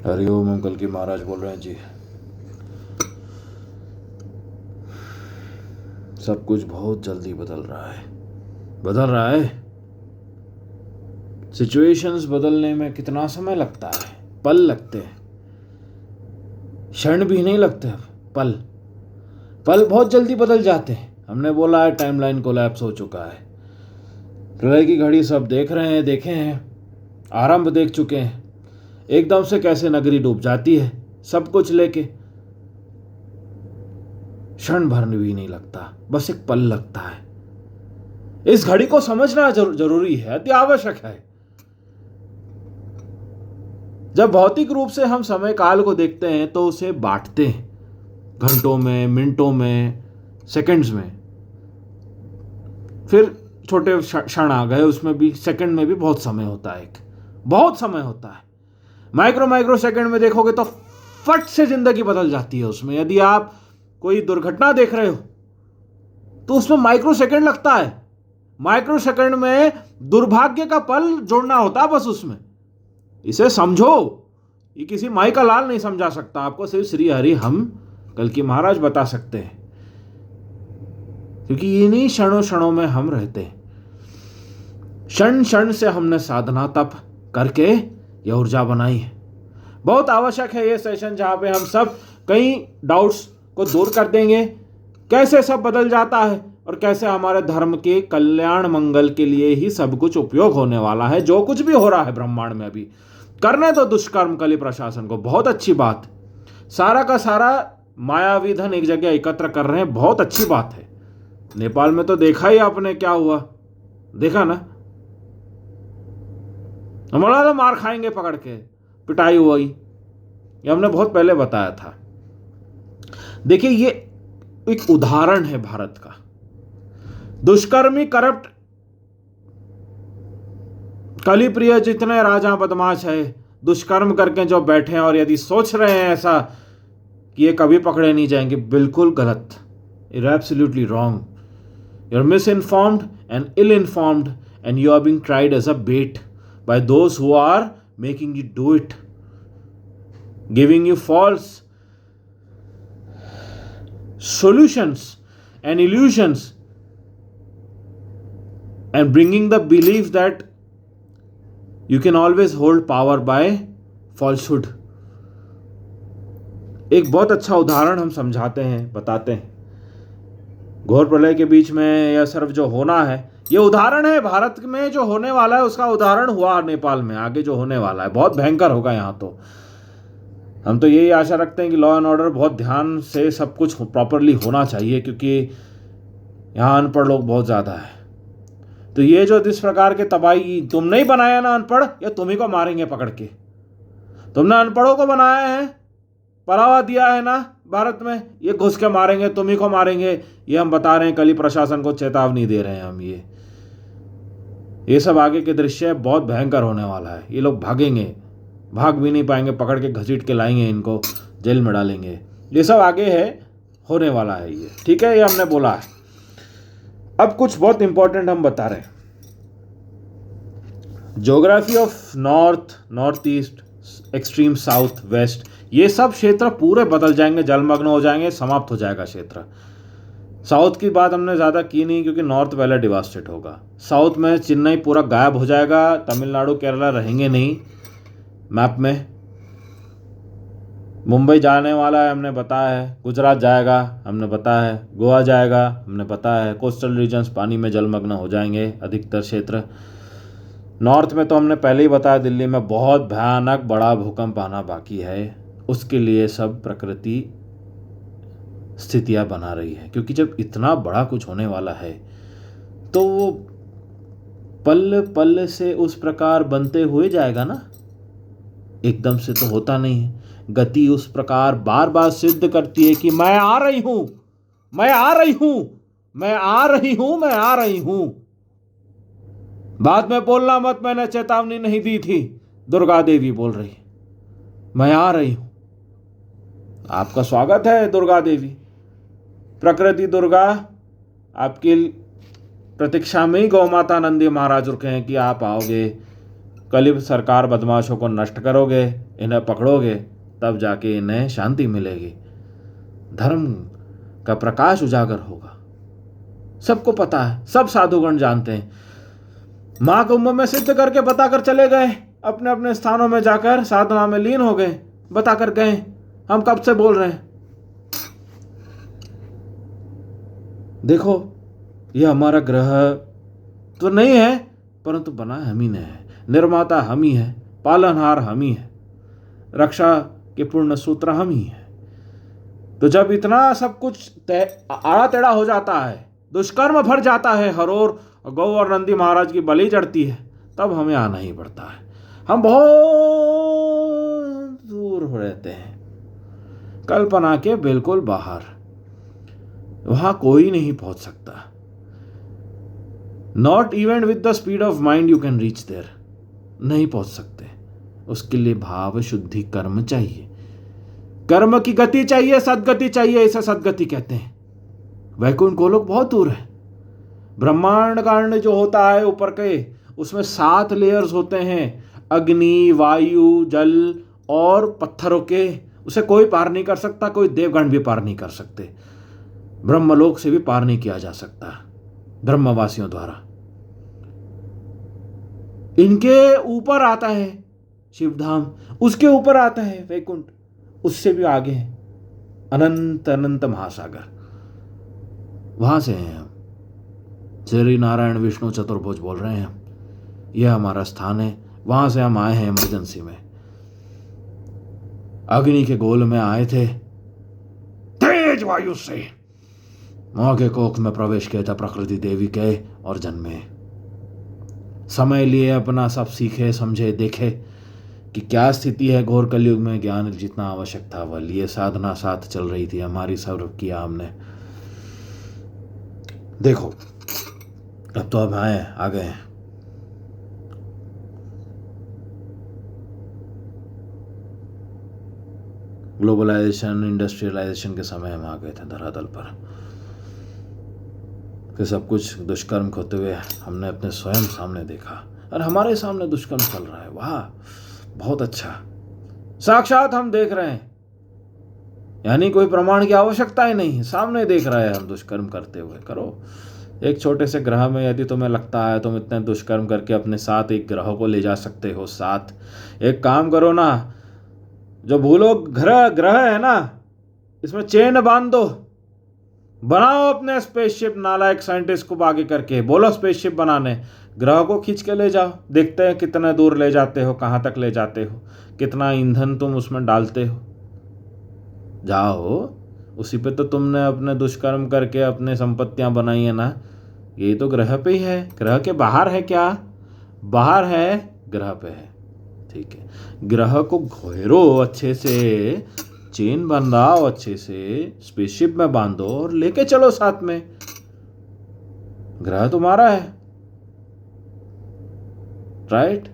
Hariom uncle की महाराज बोल रहे हैं जी। सब कुछ बहुत जल्दी बदल रहा है। सिचुएशंस बदलने में कितना समय लगता है? पल लगते हैं, क्षण भी नहीं लगते। पल बहुत जल्दी बदल जाते हैं। हमने बोला है टाइमलाइन कोलैप्स हो चुका है। प्रलय की घड़ी सब देखे हैं, आरंभ देख चुके हैं। एकदम से कैसे नगरी डूब जाती है सब कुछ लेके। क्षण भर भी नहीं लगता, बस एक पल लगता है। इस घड़ी को समझना जरूरी है, अति आवश्यक है। जब भौतिक रूप से हम समय काल को देखते हैं तो उसे बांटते हैं घंटों में, मिनटों में, सेकंड्स में। फिर छोटे क्षण आ गए, उसमें भी सेकंड में भी बहुत समय होता है, बहुत समय होता है। माइक्रो सेकंड में देखोगे तो फट से जिंदगी बदल जाती है उसमें। यदि आप कोई दुर्घटना देख रहे हो तो उसमें माइक्रो सेकंड लगता है। माइक्रो सेकंड में दुर्भाग्य का पल जोड़ना होता है बस उसमें। इसे समझो, ये किसी माई का लाल नहीं समझा सकता आपको, सिर्फ श्री हरि हम कल की महाराज बता सकते हैं, क्योंकि इन्हीं क्षणों में हम रहते हैं। क्षण से हमने साधना तप करके यह ऊर्जा बनाई है। बहुत आवश्यक है ये सेशन, जहां पे हम सब कई डाउट्स को दूर कर देंगे। कैसे सब बदल जाता है और कैसे हमारे धर्म के कल्याण मंगल के लिए ही सब कुछ उपयोग होने वाला है। जो कुछ भी हो रहा है ब्रह्मांड में अभी, करने दो दुष्कर्म कली प्रशासन को, बहुत अच्छी बात। सारा का सारा मायावी धन एक जगह एकत्र कर रहे हैं, बहुत अच्छी बात है। नेपाल में तो देखा ही आपने क्या हुआ, देखा ना। हमारा तो मार खाएंगे पकड़ के, पिटाई हुई, ये हमने बहुत पहले बताया था। देखिए, ये एक उदाहरण है भारत का। दुष्कर्मी, करप्ट, कली प्रिय जितने राजा बदमाश है, दुष्कर्म करके जो बैठे हैं और यदि सोच रहे हैं ऐसा कि ये कभी पकड़े नहीं जाएंगे, बिल्कुल गलत। You're absolutely wrong. You're misinformed and ill-informed, and you are being tried as a bait by those who are making you do it, giving you false solutions and illusions, and bringing the belief that you can always hold power by falsehood. एक बहुत अच्छा उदाहरण हम समझाते हैं, बताते हैं। घोर प्रलय के बीच में यह सर्व जो होना है, ये उदाहरण है। भारत में जो होने वाला है उसका उदाहरण हुआ नेपाल में। आगे जो होने वाला है बहुत भयंकर होगा। यहाँ तो हम तो यही आशा रखते हैं कि लॉ एंड ऑर्डर बहुत ध्यान से सब कुछ प्रॉपरली होना चाहिए, क्योंकि यहाँ अनपढ़ लोग बहुत ज़्यादा है। तो ये जो जिस प्रकार के तबाही, तुम नहीं बनाया ना अनपढ़, या तुम ही को मारेंगे पकड़ के। तुमने अनपढ़ों को बनाया है, बढ़ावा दिया है ना भारत में, ये घुस के मारेंगे, तुम ही को मारेंगे। ये हम बता रहे हैं, कल ही प्रशासन को चेतावनी दे रहे हैं हम। ये सब आगे के दृश्य बहुत भयंकर होने वाला है। ये लोग भागेंगे, भाग भी नहीं पाएंगे, पकड़ के घसीट के लाएंगे, इनको जेल में डालेंगे। ये सब आगे है, होने वाला है ये, ठीक है, ये हमने बोला है। अब कुछ बहुत इंपॉर्टेंट हम बता रहे हैं। Geography of north, north east, extreme south, west, ये सब क्षेत्र पूरे बदल जाएंगे, जलमग्न हो जाएंगे, समाप्त हो जाएगा क्षेत्र। साउथ की बात हमने ज़्यादा की नहीं, क्योंकि नॉर्थ पहले डिवास्टेड होगा। साउथ में चेन्नई पूरा गायब हो जाएगा, तमिलनाडु केरला रहेंगे नहीं मैप में। मुंबई जाने वाला है हमने बताया है, गुजरात जाएगा हमने बताया है, गोवा जाएगा हमने बताया है। कोस्टल रीजन्स पानी में जलमग्न हो जाएंगे अधिकतर क्षेत्र। नॉर्थ में तो हमने पहले ही बताया, दिल्ली में बहुत भयानक बड़ा भूकंप आना बाकी है। उसके लिए सब प्रकृति स्थितियां बना रही है, क्योंकि जब इतना बड़ा कुछ होने वाला है तो वो पल पल से उस प्रकार बनते हुए जाएगा ना, एकदम से तो होता नहीं है। गति उस प्रकार बार बार सिद्ध करती है कि मैं आ रही हूं, मैं आ रही हूं, मैं आ रही हूं, मैं आ रही हूं। बाद में बोलना मत, मैंने चेतावनी नहीं दी थी। दुर्गा देवी बोल रही है, मैं आ रही हूं। आपका स्वागत है दुर्गा देवी। प्रकृति दुर्गा आपकी प्रतीक्षा में ही गौ माता नंदी महाराज रुके हैं कि आप आओगे। कलिब सरकार बदमाशों को नष्ट करोगे, इन्हें पकड़ोगे, तब जाके इन्हें शांति मिलेगी, धर्म का प्रकाश उजागर होगा। सबको पता है, सब साधुगण जानते हैं। महाकुंभ में सिद्ध करके बताकर चले गए, अपने अपने स्थानों में जाकर साधना में लीन हो गए, बताकर गए। हम कब से बोल रहे हैं। देखो, यह हमारा ग्रह तो नहीं है, परंतु बना हम ही ने है, निर्माता हम ही है, पालनहार हम ही है, रक्षा के पूर्ण सूत्र हम ही है। तो जब इतना सब कुछ आड़ा टेढ़ा हो जाता है, दुष्कर्म भर जाता है, हर ओर गौ और नंदी महाराज की बलि चढ़ती है, तब हमें आना ही पड़ता है। हम बहुत दूर हो रहते हैं, कल्पना के बिल्कुल बाहर, वहां कोई नहीं पहुंच सकता। Not even with the speed of mind you can reach there, नहीं पहुंच सकते। उसके लिए भाव शुद्धि कर्म चाहिए, कर्म की गति चाहिए, सदगति चाहिए, इसे सदगति कहते हैं। वैकुंठ गोलोक बहुत दूर है। ब्रह्मांड कांड जो होता है ऊपर के, उसमें 7 लेयर्स होते हैं, अग्नि, वायु, जल और पत्थरों के। उसे कोई पार नहीं कर सकता, कोई देवगण भी पार नहीं कर सकते, ब्रह्मलोक से भी पार नहीं किया जा सकता ब्रह्मवासियों द्वारा। इनके ऊपर आता है शिवधाम, उसके ऊपर आता है वैकुंठ, उससे भी आगे है अनंत अनंत महासागर। वहां से हैं हम, श्री नारायण विष्णु चतुर्भुज बोल रहे हैं हम, यह हमारा स्थान है। वहां से हम आए हैं इमरजेंसी में, अग्नि के गोल में आए थे, तेज वायु से मां के कोख में प्रवेश किया था प्रकृति देवी के, और जन्मे। समय लिए अपना सब सीखे, समझे, देखे कि क्या स्थिति है घोर कलयुग में। ज्ञान जितना आवश्यक था वह लिए, साधना साथ चल रही थी हमारी, सर्व किया हमने। देखो, अब तो अब आ गए हैं। ग्लोबलाइजेशन, इंडस्ट्रियलाइजेशन के समय हम आ गए थे धरातल पर, कि सब कुछ दुष्कर्म होते हुए हमने अपने स्वयं सामने देखा, और हमारे सामने दुष्कर्म चल रहा है। वाह, बहुत अच्छा, साक्षात हम देख रहे हैं, यानी कोई प्रमाण की आवश्यकता ही नहीं, सामने देख रहे हैं हम दुष्कर्म करते हुए। करो, एक छोटे से ग्रह में यदि तुम्हें लगता है तुम इतने दुष्कर्म करके अपने साथ एक ग्रह को ले जा सकते हो साथ, एक काम करो ना, जो भूलोक ग्रह है ना, इसमें चेन बांध दो, बनाओ अपने स्पेसशिप। नालायक साइंटिस्ट को आगे करके बोलो स्पेसशिप बनाने, ग्रह को खींच के ले जाओ, देखते हैं कितने दूर ले जाते हो, कहाँ तक ले जाते हो, कितना ईंधन तुम उसमें डालते हो। जाओ, उसी पे तो तुमने अपने दुष्कर्म करके अपने संपत्तियां बनाई है ना। ये तो ग्रह पे ही है, ग्रह के बाहर है क्या? बाहर है, ग्रह पे है। ठीक है, ग्रह को घेरो अच्छे से, चेन बंधाओ अच्छे से, स्पेसशिप में बांधो और लेके चलो साथ में। ग्रह तुम्हारा है, right?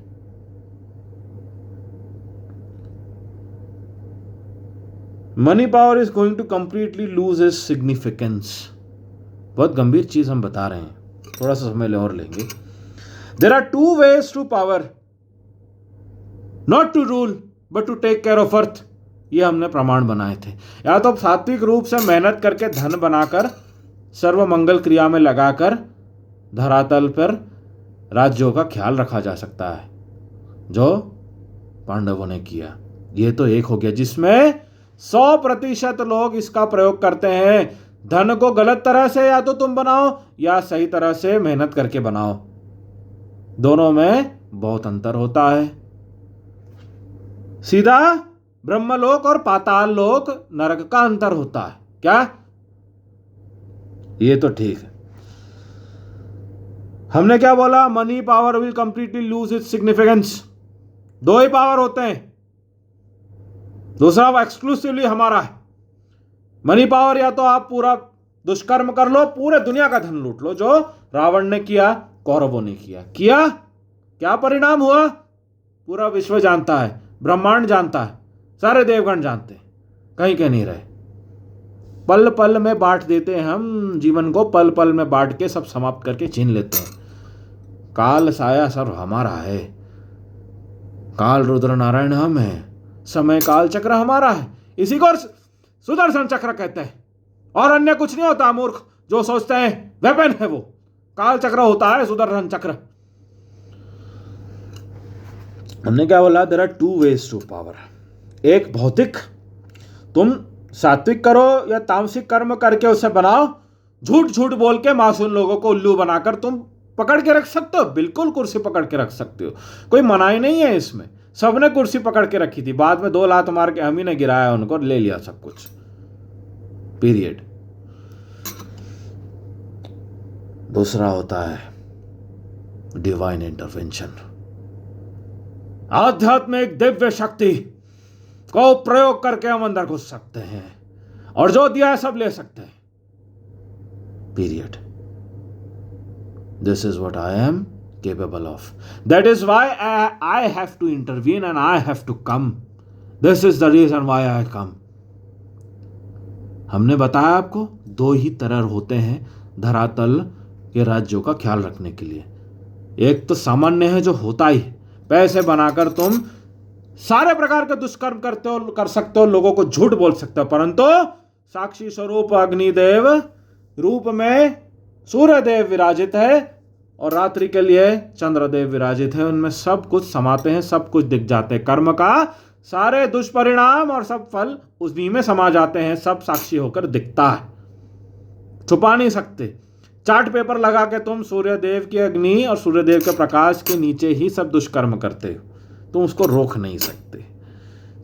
Money power is going to completely lose is significance. बहुत गंभीर चीज हम बता रहे हैं, थोड़ा सा समय और लेंगे। There are 2 ways to power, not to rule but to take care of earth. ये हमने प्रमाण बनाए थे। या तो सात्विक रूप से मेहनत करके धन बनाकर सर्व मंगल क्रिया में लगाकर धरातल पर राज्यों का ख्याल रखा जा सकता है, जो पांडवों ने किया। ये तो एक हो गया जिसमें 100% लोग इसका प्रयोग करते हैं। धन को गलत तरह से या तो तुम बनाओ या सही तरह से मेहनत करके बनाओ, दोनों में बहुत अंतर होता है। सीधा ब्रह्मलोक और पाताल लोक नरक का अंतर होता है क्या? ये तो ठीक है। हमने क्या बोला? Money power will completely lose its significance. 2 he power होते हैं, दूसरा वो एक्सक्लूसिवली हमारा है। मनी पावर, या तो आप पूरा दुष्कर्म कर लो, पूरे दुनिया का धन लूट लो, जो रावण ने किया, कौरवों ने किया। क्या परिणाम हुआ? पूरा विश्व जानता है, ब्रह्मांड जानता है, सारे देवगण जानते हैं, कहीं के नहीं रहे। पल पल में बांट देते हैं हम जीवन को, पल पल में बांट के सब समाप्त करके छीन लेते हैं। काल साया सर्व हमारा है, काल रुद्र नारायण हम हैं, समय काल चक्र हमारा है, इसी को सुदर्शन चक्र कहते हैं। और अन्य कुछ नहीं होता मूर्ख, जो सोचते हैं वेपन है वो काल चक्र होता है, सुदर्शन चक्र। हमने क्या बोला, there are two ways to power. एक भौतिक, तुम सात्विक करो या तामसिक कर्म करके उसे बनाओ, झूठ झूठ बोल के मासूम लोगों को उल्लू बनाकर तुम पकड़ के रख सकते हो, बिल्कुल कुर्सी पकड़ के रख सकते हो, कोई मनाही नहीं है इसमें। सबने कुर्सी पकड़ के रखी थी, बाद में 2 लात मार के हम ही ने गिराया उनको, ले लिया सब कुछ, पीरियड। दूसरा होता है डिवाइन इंटरवेंशन, आध्यात्मिक दिव्य शक्ति को प्रयोग करके हम अंदर घुस सकते हैं और जो दिया है सब ले सकते हैं, period. This is what I am capable of. That is why I have to intervene and I have to come. This is the reason why I come. हमने बताया आपको 2 ही तरह होते हैं धरातल के राज्यों का ख्याल रखने के लिए। एक तो सामान्य है जो होता ही, पैसे बनाकर तुम सारे प्रकार के दुष्कर्म करते हो, कर सकते हो, लोगों को झूठ बोल सकते हो, परंतु साक्षी स्वरूप अग्निदेव रूप में सूर्यदेव विराजित है और रात्रि के लिए चंद्रदेव विराजित है, उनमें सब कुछ समाते हैं, सब कुछ दिख जाते हैं, कर्म का सारे दुष्परिणाम और सब फल उसी में समा जाते हैं, सब साक्षी होकर दिखता है, छुपा नहीं सकते। चार्ट पेपर लगा के तुम सूर्यदेव की अग्नि और सूर्यदेव के प्रकाश के नीचे ही सब दुष्कर्म करते हो, तुम उसको रोक नहीं सकते,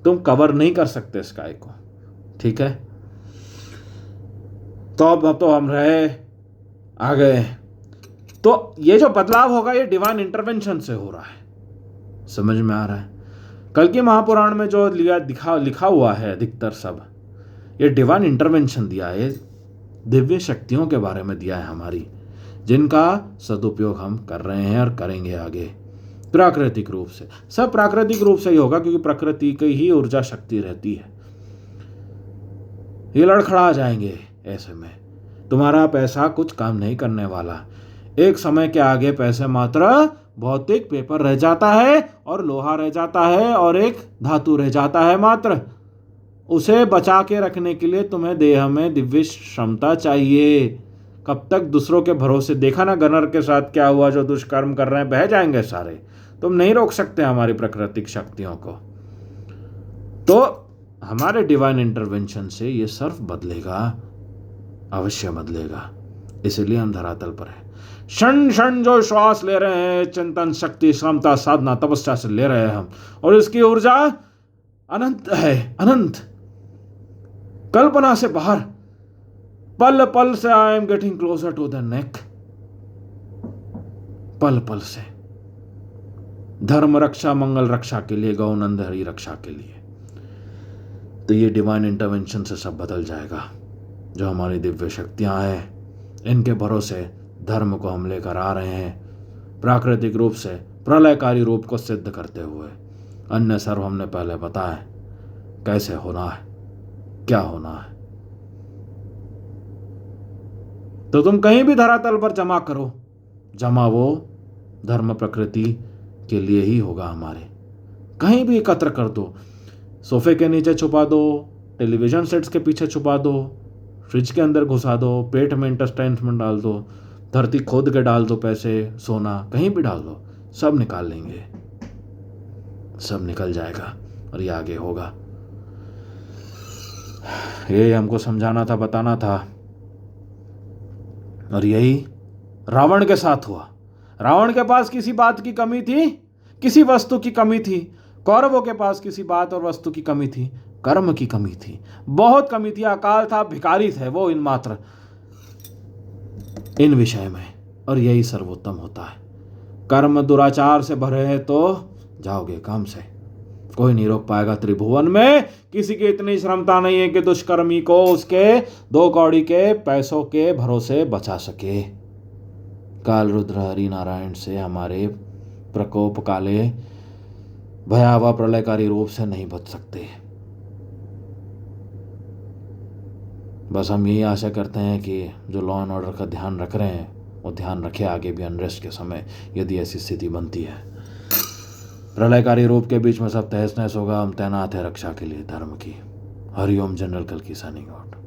तुम कवर नहीं कर सकते स्काई को, ठीक है। तो अब तो हम रहे आ गए, तो ये जो बदलाव होगा ये डिवाइन इंटरवेंशन से हो रहा है, समझ में आ रहा है। कल की महापुराण में जो लिखा हुआ है अधिकतर सब, ये डिवाइन इंटरवेंशन दिया है, दिव्य शक्तियों के बारे में दिया है हमारी, जिनका सदुपयोग हम कर रहे हैं और करेंगे आगे प्राकृतिक रूप से। सब प्राकृतिक रूप से ही होगा क्योंकि प्रकृति की ही ऊर्जा शक्ति रहती है। ये लड़खड़ा जाएंगे, ऐसे में तुम्हारा पैसा कुछ काम नहीं करने वाला। एक समय के आगे पैसे मात्र भौतिक पेपर रह जाता है और लोहा रह जाता है और एक धातु रह जाता है मात्र। उसे बचा के रखने के लिए तुम्हें देह में दिव्य क्षमता चाहिए। कब तक दूसरों के भरोसे, देखा ना गनर के साथ क्या हुआ, जो दुष्कर्म कर रहे हैं बह जाएंगे सारे, तुम नहीं रोक सकते हमारी प्राकृतिक शक्तियों को। तो हमारे डिवाइन इंटरवेंशन से ये सर्फ बदलेगा, अवश्य बदलेगा, इसलिए हम धरातल पर है। क्षण क्षण जो श्वास ले रहे हैं, चिंतन शक्ति क्षमता साधना तपस्या से ले रहे हैं हम, और इसकी ऊर्जा अनंत है, अनंत, कल्पना से बाहर। पल पल से I am getting closer to the neck, पल पल से धर्म रक्षा मंगल रक्षा के लिए, गौनंद हरि रक्षा के लिए। तो ये डिवाइन इंटरवेंशन से सब बदल जाएगा। जो हमारी दिव्य शक्तियां हैं, इनके भरोसे धर्म को हम लेकर आ रहे हैं, प्राकृतिक रूप से प्रलयकारी रूप को सिद्ध करते हुए। अन्य सर्व हमने पहले बताया कैसे होना है, क्या होना है। तो तुम कहीं भी धरातल पर जमा करो, जमा वो धर्म प्रकृति के लिए ही होगा हमारे। कहीं भी एकत्र कर दो, सोफे के नीचे छुपा दो, टेलीविजन सेट्स के पीछे छुपा दो, फ्रिज के अंदर घुसा दो, पेट में इंटेस्टाइन्स में डाल दो, धरती खोद के डाल दो, पैसे सोना कहीं भी डाल दो, सब निकाल लेंगे, सब निकल जाएगा और ये आगे होगा। ये हमको समझाना था, बताना था, और यही रावण के साथ हुआ। रावण के पास किसी बात की कमी थी, किसी वस्तु की कमी थी। कौरवों के पास किसी बात और वस्तु की कमी थी, कर्म की कमी थी, बहुत कमी थी। अकाल था, भिखारी थे वो इन मात्र इन विषय में, और यही सर्वोत्तम होता है। कर्म दुराचार से भरे हैं तो जाओगे काम से, कोई नहीं रोक पाएगा। त्रिभुवन में किसी की इतनी क्षमता नहीं है कि दुष्कर्मी को उसके 2 कौड़ी के पैसों के भरोसे बचा सके। काल रुद्र हरि नारायण से हमारे प्रकोप काले भयावह प्रलयकारी रूप से नहीं बच सकते। बस हम यही आशा करते हैं कि जो लॉ एंड ऑर्डर का ध्यान रख रहे हैं वो ध्यान रखे आगे भी अनरेस्ट के समय, यदि ऐसी स्थिति बनती है। प्रलयकारी रूप के बीच में सब तहस नहस होगा। हम तैनात है रक्षा के लिए धर्म की। हरिओम जनरल कल्की साइनिंग आउट।